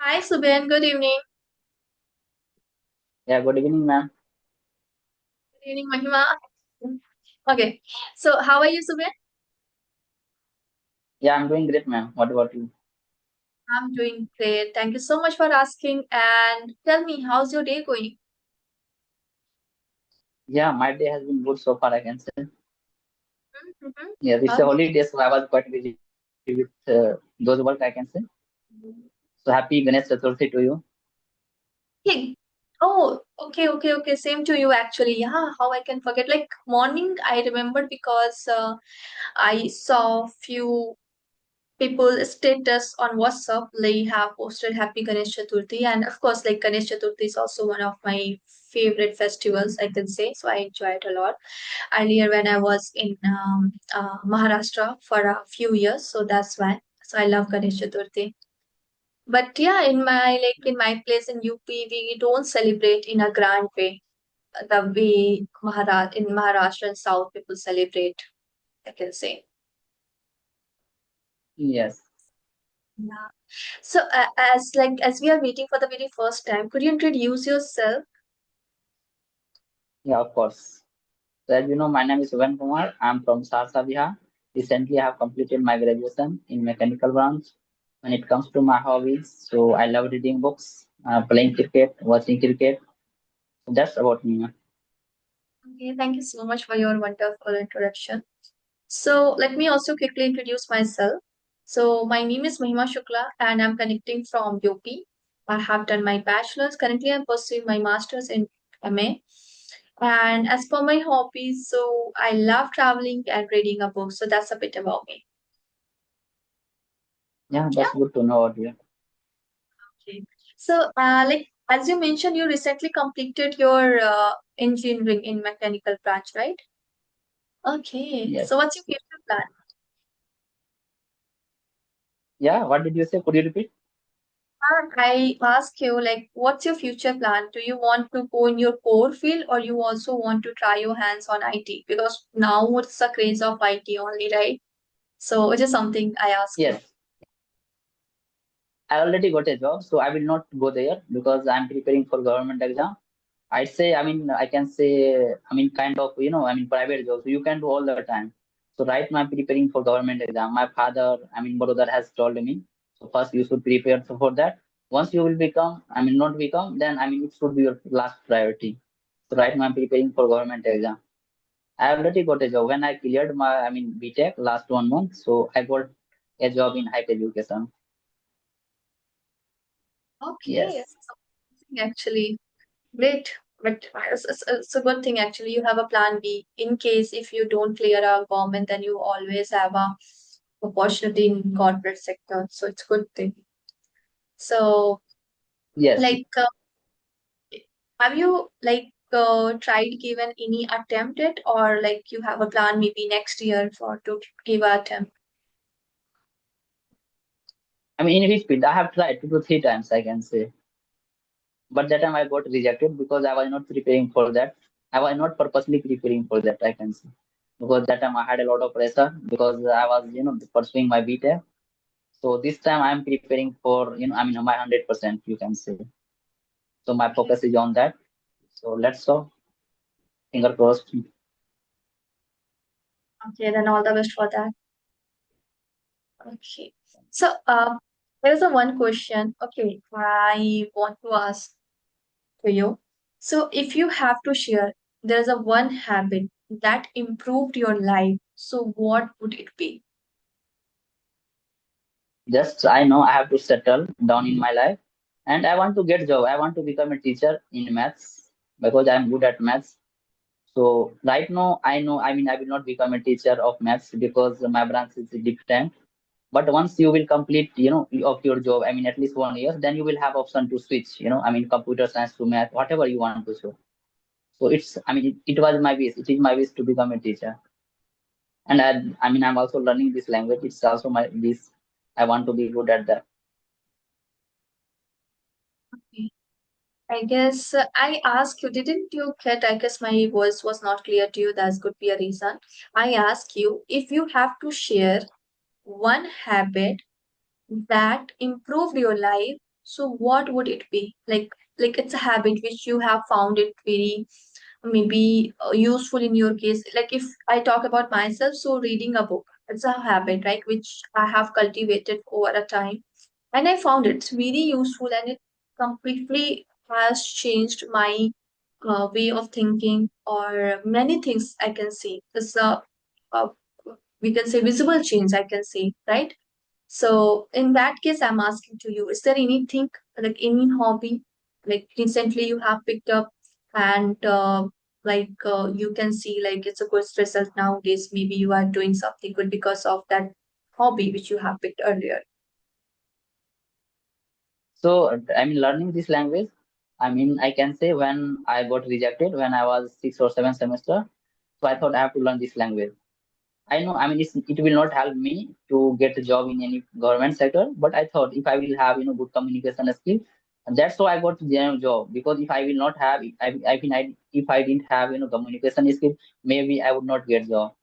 Hi, Subin. Good evening. Yeah, good evening, ma'am. Good evening, Mahima. Okay. So, how are you, Subin? Yeah, I'm doing great, ma'am. What about you? I'm doing great. Thank you so much for asking. And tell me, how's your day going? Yeah, my day has been good so far, I can say. Mm-hmm. Yeah, it's a Okay. holiday, so I was quite busy with those work, I can say. So happy Ganesh Chaturthi to you. Hey. Oh, okay. Same to you, actually. Yeah, how I can forget? Like morning, I remembered because I saw few people status on WhatsApp, they have posted Happy Ganesh Chaturthi, and of course, like Ganesh Chaturthi is also one of my favorite festivals, I can say. So I enjoy it a lot. Earlier, when I was in Maharashtra for a few years, so that's why. So I love Ganesh Chaturthi. But yeah, in my place in UP, we don't celebrate in a grand way. The way in Maharashtra and South people celebrate, I can say. Yes. Yeah. So, as we are waiting for the very first time, could you introduce yourself? Yeah, of course. So as you know, my name is Sivani Kumar. I'm from Sarsa, Bihar. Recently, I have completed my graduation in mechanical branch. When it comes to my hobbies, so I love reading books, playing cricket, watching cricket. So that's about me, ma'am. Okay, thank you so much for your wonderful introduction. So, let me also quickly introduce myself. So, my name is Mahima Shukla, and I'm connecting from UP. I have done my bachelor's. Currently, I'm pursuing my master's in MA. And as for my hobbies, so I love traveling and reading a book. So that's a bit about me. Yeah, Yeah. that's good to know about you. Okay. So, like as you mentioned, you recently completed your engineering in mechanical branch, right? Okay. Yes. So, what's your future plan? Yeah, what did you say? Could you repeat? I ask you, like, what's your future plan? Do you want to go in your core field, or you also want to try your hands on IT? Because now it's a craze of IT only, right? So, it is something I ask you. Yes. I already got a job, so I will not go there because I'm preparing for government exam. I'd say, I can say, kind of, private job. So you can do all the time. So right now I'm preparing for government exam. My father, brother has told me. So first you should prepare for that. Once you will become, not become, then, it should be your last priority. So right now I'm preparing for government exam. I already got a job. When I cleared my, BTech last 1 month, so I got a job in higher education. Okay, Yes. it's something actually. Great. But it's a good thing actually. You have a plan B in case if you don't clear a government, then you always have a opportunity in corporate sector. So it's a good thing. So Yes. like, have you tried given any attempt it, or like you have a plan maybe next year for to give a attempt? In which field? I have tried 2 to 3 times, I can say. But that time I got rejected because I was not preparing for that. I was not purposely preparing for that, I can say. Because that time I had a lot of pressure because I was, pursuing my BTech. So this time I'm preparing for, my 100%, you can say. So my Okay. focus is on that. So let's go. Finger crossed. Okay, then all the best for that. Okay. So there's a one question. Okay, I want to ask to you. So, if you have to share, there's a one habit that improved your life. So, what would it be? Just I know I have to settle down in my life and I want to get job. I want to become a teacher in maths because I'm good at maths. So right now, I know, I will not become a teacher of maths because my branch is different. But once you will complete, of your job, at least 1 year, then you will have option to switch, computer science to math, whatever you want to show. So it was my wish. It is my wish to become a teacher. And I'm also learning this language. It's also my wish. I want to be good at that. Okay. I guess I asked you, didn't you get? I guess my voice was not clear to you. That could be a reason. I asked you if you have to share one habit that improved your life. So what would it be? Like it's a habit which you have found it very maybe useful in your case. Like if I talk about myself, so reading a book, it's a habit, right, which I have cultivated over a time, and I found it's very useful, and it completely has changed my way of thinking, or many things I can see. It's a we can say visible change, I can say, right? So in that case, I'm asking to you, is there anything like any hobby like recently you have picked up, and you can see like it's a good result nowadays. Maybe you are doing something good because of that hobby which you have picked earlier. So I'm learning this language. I mean, I can say when I got rejected when I was sixth or seventh semester. So I thought I have to learn this language. I know, I mean, it will not help me to get a job in any government sector, but I thought if I will have, good communication skill, and that's why I got the job. Because if I will not have, if I didn't have, communication skill, maybe I would not get job.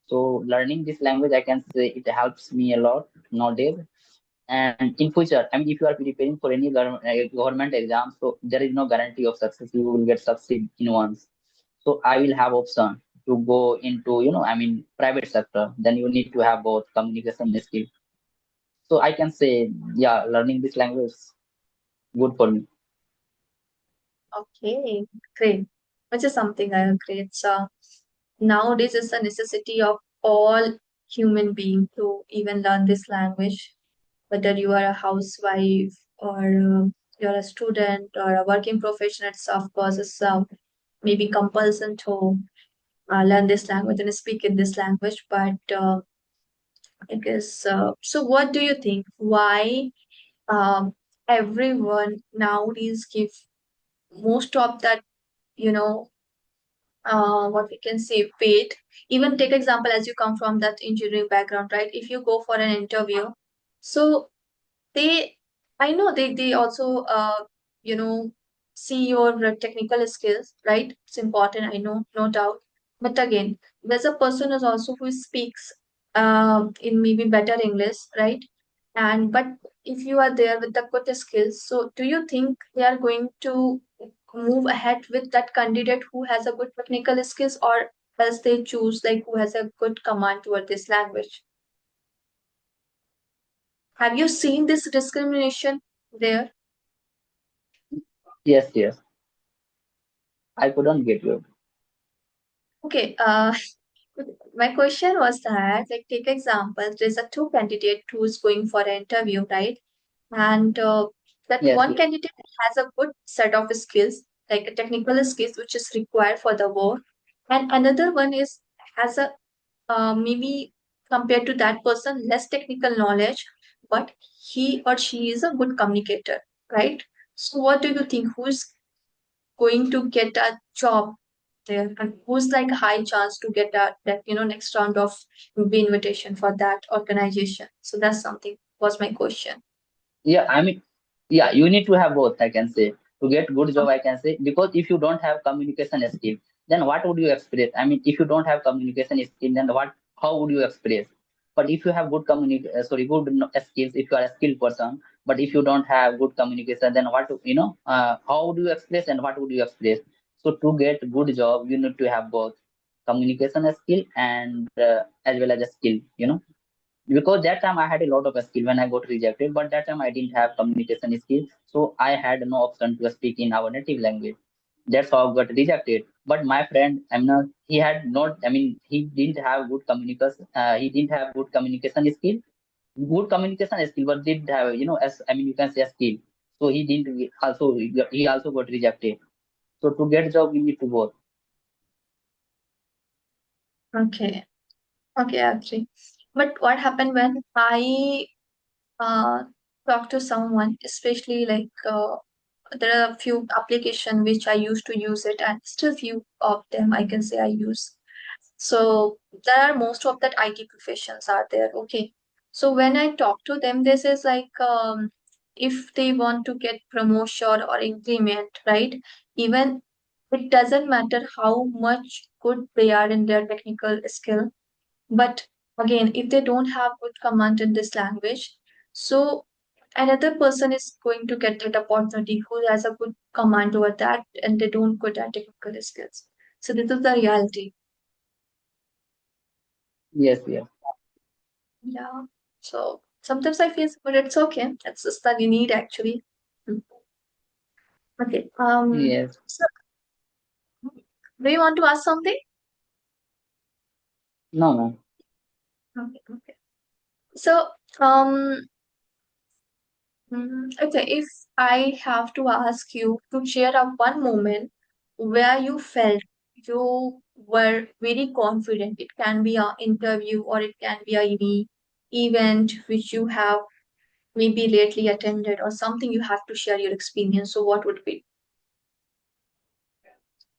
So learning this language, I can say it helps me a lot nowadays. And in future, I mean, if you are preparing for any government exam, so there is no guarantee of success. You will get succeed in once. So I will have option to go into, I mean, private sector. Then you need to have both communication skill. So I can say, yeah, learning this language is good for me. Okay, great. Which is something I agree. It's nowadays it's a necessity of all human beings to even learn this language, whether you are a housewife or you're a student or a working professional. It's of course it's maybe compulsion to learn this language and speak in this language. But I guess so. What do you think? Why um, everyone nowadays give most of that, you know, what we can say, weight? Even take example as you come from that engineering background, right? If you go for an interview, so they I know they also you know see your technical skills, right? It's important, I know, no doubt. But again, there's a person who's also who speaks in maybe better English, right? And but if you are there with the good skills, so do you think they are going to move ahead with that candidate who has a good technical skills, or else they choose like who has a good command toward this language? Have you seen this discrimination there? Yes, yes. I couldn't get you. Okay, my question was that, like, take example, there's a two candidate who's going for an interview, right? And that Yes, one yes. candidate has a good set of skills, like a technical skills, which is required for the work, and another one is has a maybe compared to that person less technical knowledge, but he or she is a good communicator, right? So, what do you think? Who's going to get a job there, and who's like a high chance to get that next round of invitation for that organization? So that's something was my question. Yeah, I mean, yeah, you need to have both, I can say, to get good job, I can say, because if you don't have communication skill, then what would you express? I mean, if you don't have communication skill, then how would you express? But if you have good skills, if you are a skilled person, but if you don't have good communication, then how would you express and what would you express? So to get good job, you need to have both communication skill and as well as a skill, because that time I had a lot of skill when I got rejected, but that time I didn't have communication skills, so I had no option to speak in our native language. That's how I got rejected. But my friend, he had not. I mean, he didn't have good communication. He didn't have good communication skill, but didn't have, as I mean, you can say a skill. So he didn't also he also got rejected. So to get job, you need to both. Okay, okay, actually, but what happened when I uh talk to someone, especially like there are a few application which I used to use it, and still few of them I can say I use. So there are most of that IT professions are there. Okay. So when I talk to them, this is like if they want to get promotion or increment, right? Even it doesn't matter how much good they are in their technical skill, but again, if they don't have good command in this language, so another person is going to get that opportunity who has a good command over that and they don't good at technical skills. So this is the reality. Yes, yes, Yeah. So sometimes I feel, but it's okay. That's just that we need actually. Mm. Okay. yes. So do you want to ask something? No, no. Okay. Okay. So um, okay. If I have to ask you to share a one moment where you felt you were very confident, it can be an interview or it can be a any event which you have maybe lately attended or something you have to share your experience. So what would be?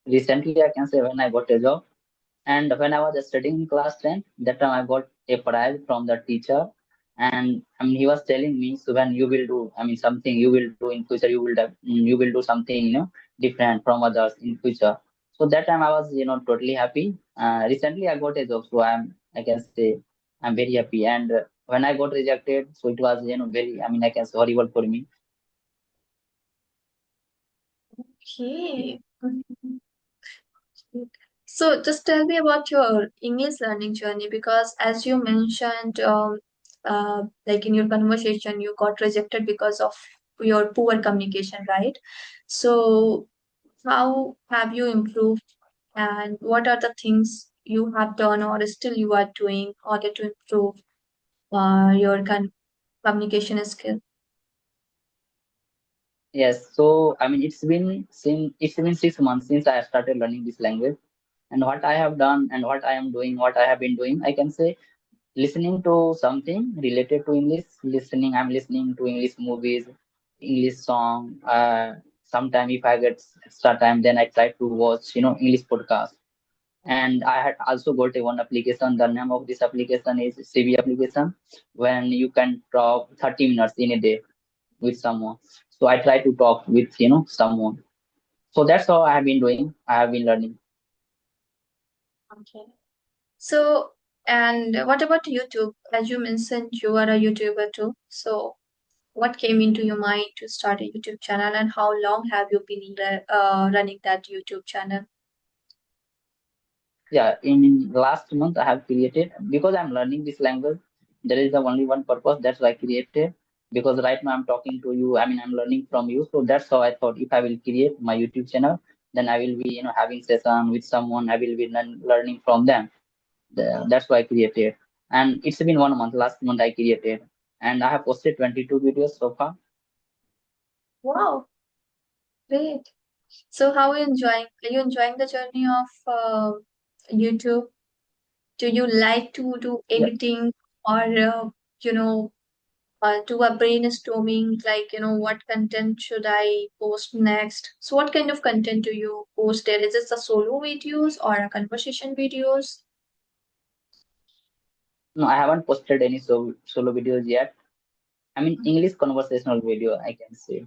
Recently, I can say when I got a job. And when I was studying in class 10, that time I got a prize from the teacher. And I mean, he was telling me, so when you will do, I mean, something you will do in future, you will do something, different from others in future. So that time I was, totally happy. Recently I got a job, so I can say, I'm very happy. And when I got rejected, so it was, very, I mean, I can say horrible for me. Okay. So just tell me about your English learning journey because as you mentioned, like in your conversation, you got rejected because of your poor communication, right? So how have you improved and what are the things you have done or still you are doing in order to improve your communication skill? Yes, so I mean, it's been 6 months since I started learning this language. And what I have done and what I am doing, what I have been doing, I can say listening to something related to English, I'm listening to English movies, English song. Sometime if I get extra time, then I try to watch, English podcast. And I had also got a one application. The name of this application is CV application, when you can talk 30 minutes in a day with someone. So I try to talk with, someone. So that's how I have been doing. I have been learning. Okay. So, and what about YouTube? As you mentioned, you are a YouTuber too. So, what came into your mind to start a YouTube channel, and how long have you been running that YouTube channel? Yeah, in last month I have created because I'm learning this language. There is the only one purpose that's why I created, because right now I'm talking to you. I mean, I'm learning from you. So that's how I thought if I will create my YouTube channel, then I will be, having session with someone. I will be learning from them. That's why I created. And it's been 1 month. Last month I created, and I have posted 22 videos so far. Wow, great. So, how are you enjoying? Are you enjoying the journey of YouTube? Do you like to do Yeah. editing or you know do a brainstorming like what content should I post next? So, what kind of content do you post there? Is it a solo videos or a conversation videos? No, I haven't posted any solo videos yet. I mean, English conversational video, I can say.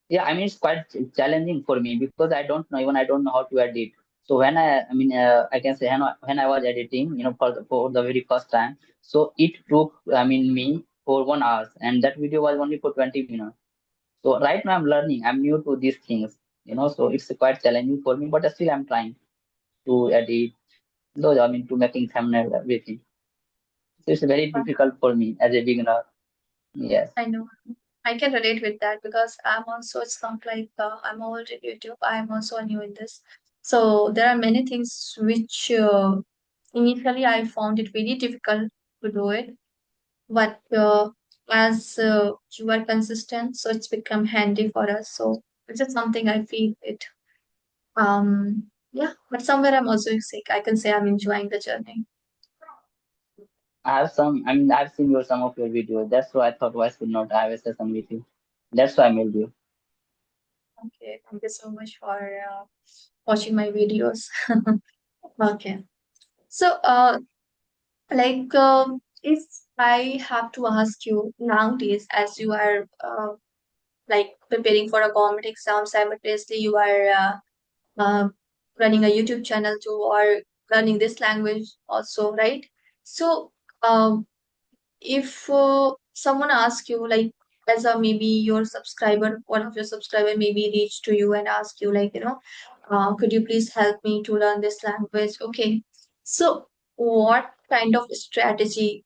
Yeah, I mean, it's quite challenging for me because I don't know how to edit. So I can say when I was editing, for the very first time, so it took, I mean, me for 1 hour, and that video was only for 20 minutes. So right now I'm learning, I'm new to these things, so it's quite challenging for me, but still I'm trying to edit, those, I mean, to making thumbnail, everything. So it's very difficult for me as a beginner. Yes. I know. I can relate with that because I'm also, it's not like I'm old in YouTube. I'm also new in this. So there are many things which initially I found it very difficult to do it. But as you are consistent, so it's become handy for us. So it's just something I feel it. Yeah, but somewhere I'm also sick. I can say I'm enjoying the journey. I mean, I've seen some of your videos. That's why I thought, why should not I have a session with you? That's why I mailed you. Okay, thank you so much for watching my videos. Okay. So, if I have to ask you nowadays, as you are like preparing for a government exam, simultaneously you are uh, running a YouTube channel too, or learning this language also, right? So, if someone asks you, like, as a maybe your subscriber, one of your subscriber maybe reach to you and ask you like, could you please help me to learn this language? Okay. So what kind of strategy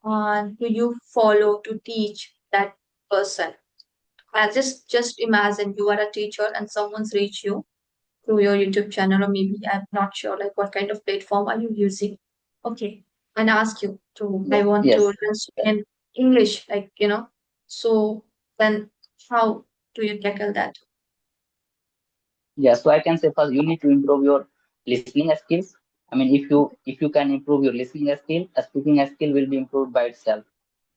do you follow to teach that person? I just imagine you are a teacher and someone's reach you through your YouTube channel, or maybe I'm not sure like what kind of platform are you using. Okay. And ask you to I want to Yes. learn in English, like, So then how do you tackle that? Yeah, so I can say first you need to improve your listening skills. I mean, if you can improve your listening skill, a speaking skill will be improved by itself.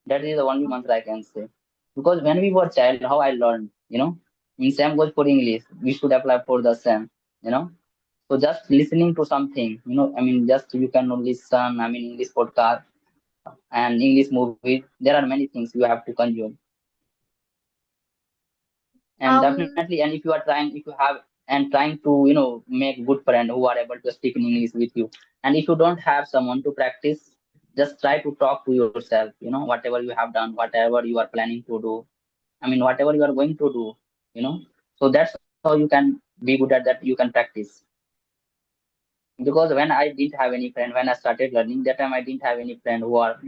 That is the only mantra I can say. Because when we were child, how I learned, in same goes for English. We should apply for the same, you know. So just listening to something, I mean, just you can listen. I mean, English podcast and English movies. There are many things you have to consume. And Um, definitely, and if you are trying, if you have and trying to make good friend who are able to speak in English with you, and if you don't have someone to practice, just try to talk to yourself, whatever you have done, whatever you are planning to do, I mean whatever you are going to do, you know so that's how you can be good at that, you can practice. Because when I didn't have any friend, when I started learning, that time I didn't have any friend who are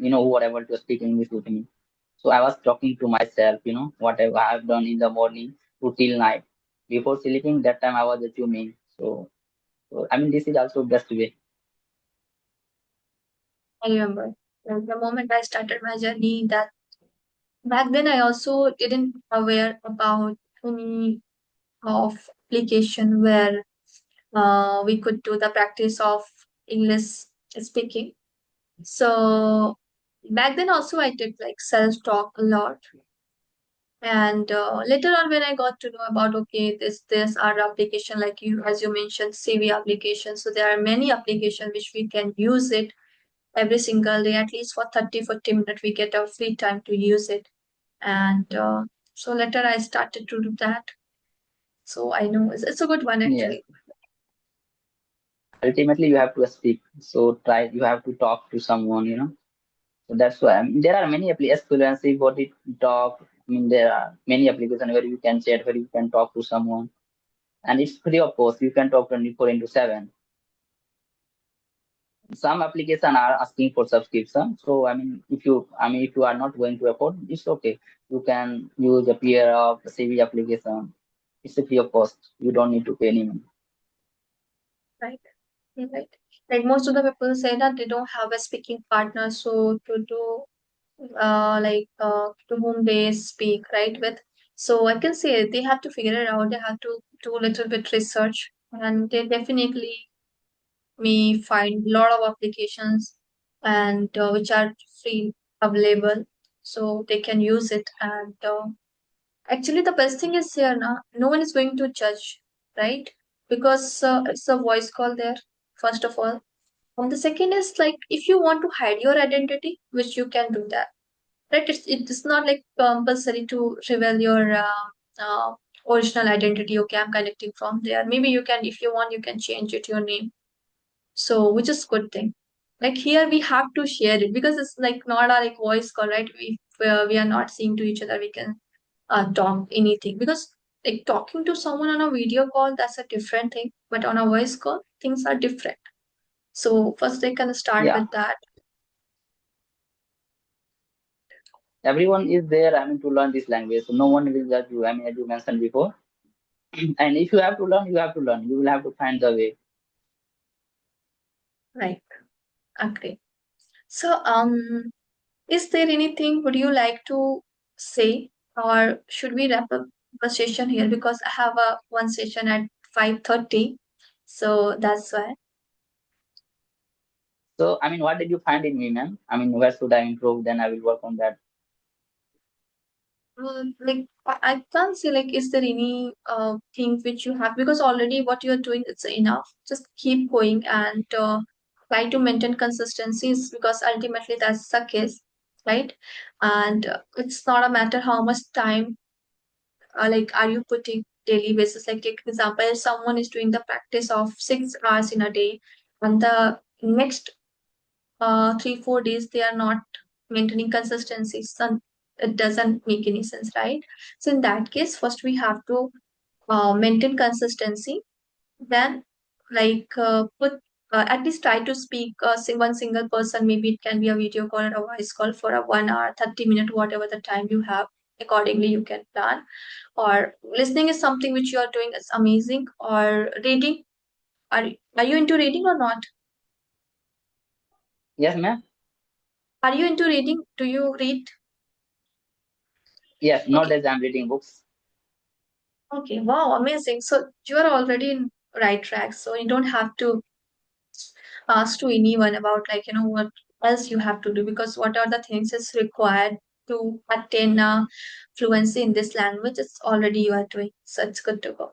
able to speak English with me. So I was talking to myself, whatever I have done in the morning to till night. Before sleeping, that time I was assuming. So I mean, this is also best way. I remember like, the moment I started my journey, that back then I also didn't aware about any of application where we could do the practice of English speaking. So back then also I did like self-talk a lot. And later on when I got to know about okay, this are application like you as you mentioned CV application. So there are many applications which we can use it every single day, at least for 30-40 minutes we get our free time to use it. And so later I started to do that. So I know it's a good one Yes. actually. Ultimately, you have to speak. So try. You have to talk to someone. So that's why there are many applications, fluency, body talk. I mean, there are many applications where you can chat, where you can talk to someone, and it's free of course. You can talk 24 into 7. Some applications are asking for subscription. So if you are not going to afford, it's okay. You can use a peer of CV application. It's a free of cost. You don't need to pay any money. Right. Right. Like most of the people say that they don't have a speaking partner, so to do to whom they speak right with. So I can say they have to figure it out. They have to do a little bit research, and they definitely may find a lot of applications and which are free available, so they can use it. And actually, the best thing is here now, no one is going to judge, right? Because it's a voice call there, first of all. And the second is like if you want to hide your identity, which you can do that, right? It's not like compulsory to reveal your original identity. Okay, I'm connecting from there. Maybe you can, if you want, you can change it your name. So, which is good thing. Like here, we have to share it because it's like not a like voice call, right? We are not seeing to each other. We can talk anything because like talking to someone on a video call, that's a different thing. But on a voice call, things are different. So first, they can start Yeah, with that. everyone is there. I mean, to learn this language, so no one will judge you. I mean, as you mentioned before, and if you have to learn, you have to learn. You will have to find the way. Right. Agree. So, is there anything would you like to say, or should we wrap up the session here because I have a one session at 5:30, so that's why. So, I mean, what did you find in me, man? I mean, where should I improve? Then I will work on that. Like I can't say like is there any thing which you have because already what you're doing it's enough. Just keep going and try to maintain consistencies because ultimately that's the case, right? And it's not a matter how much time like are you putting daily basis. Like take example, if someone is doing the practice of 6 hours in a day, and the next 3-4 days they are not maintaining consistency. So it doesn't make any sense, right? So in that case, first we have to maintain consistency, then put at least try to speak one single person. Maybe it can be a video call or a voice call for a 1 hour, 30 minute, whatever the time you have. Accordingly, you can plan. Or listening is something which you are doing is amazing. Or reading. Are you into reading or not? Yes, ma'am. Are you into reading? Do you read? Yes, Okay. nowadays I'm reading books. Okay. Wow. Amazing. So you are already in right track. So you don't have to ask to anyone about what else you have to do, because what are the things is required to attain fluency in this language, it's already you are doing, so it's good to go.